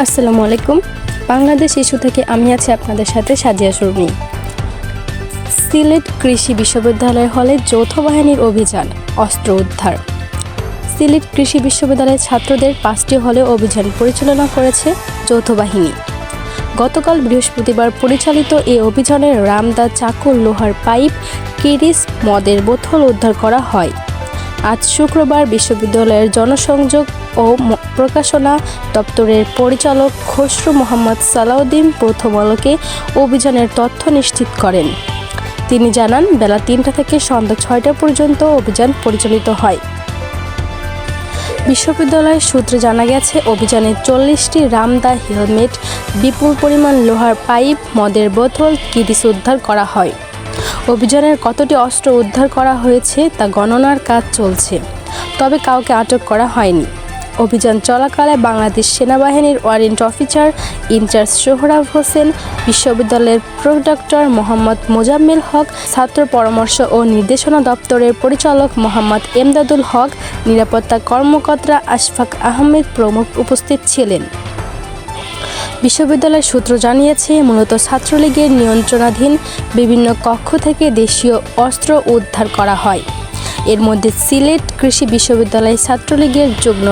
আসসালামু আলাইকুম। বাংলাদেশ ইস্যু থেকে আমি আছি আপনাদের সাথে সাজিয়া শর্মী। সিলেট কৃষি বিশ্ববিদ্যালয় হলে যৌথ বাহিনীর অভিযান, অস্ত্র উদ্ধার। সিলেট কৃষি বিশ্ববিদ্যালয়ের ছাত্রদের 5টি হলে অভিযান পরিচালনা করেছে যৌথ বাহিনী। গতকাল বৃহস্পতিবার পরিচালিত এই অভিযানে রামদা, চাকু, লোহার পাইপ, কিরিস, মদের বোতল উদ্ধার করা হয়। আজ শুক্রবার বিশ্ববিদ্যালয়ের জনসংযোগ ও প্রকাশনা দপ্তরের পরিচালক খসরু মোহাম্মদ সালাউদ্দিন প্রথম আলোকে অভিযানের তথ্য নিশ্চিত করেন। তিনি জানান, বেলা 3টা থেকে সন্ধ্যা 6টা পর্যন্ত অভিযান পরিচালিত হয়। বিশ্ববিদ্যালয়ের সূত্রে জানা গেছে, অভিযানে 40টি রামদা, হেলমেট, বিপুল পরিমাণ লোহার পাইপ, মদের বোতল, কিরিস উদ্ধার করা হয়। অভিযানের কতটি অস্ত্র উদ্ধার করা হয়েছে তা গণনার কাজ চলছে, তবে কাউকে আটক করা হয়নি। অভিযান চলাকালে বাংলাদেশ সেনাবাহিনীর warrant officer incharge Sohrab Hossain, বিশ্ববিদ্যালয়ের প্রক্টর মোহাম্মদ মোজাম্মেল হক, ছাত্র পরামর্শ ও নির্দেশনা দপ্তরের পরিচালক মোহাম্মদ এমদাদুল হক, নিরাপত্তা কর্মকর্তা আশফাক আহমেদ প্রমুখ উপস্থিত ছিলেন। বিশ্ববিদ্যালয় সূত্র জানিয়েছে, মূলত ছাত্রলীগের নিয়ন্ত্রণাধীন বিভিন্ন কক্ষ থেকে দেশীয় অস্ত্র উদ্ধার করা হয়। এর মধ্যে সিলেট কৃষি বিশ্ববিদ্যালয় ছাত্রলীগের যুগ্ম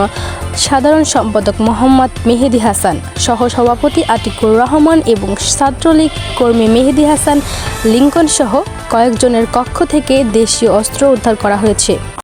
সাধারণ সম্পাদক মোহাম্মদ মেহেদী হাসান, সহ-সভাপতি আতিকুর রহমান এবং ছাত্রলীগ কর্মী মেহেদী হাসান লিঙ্কন সহ কয়েকজনের কক্ষ থেকে দেশীয় অস্ত্র উদ্ধার করা হয়েছে।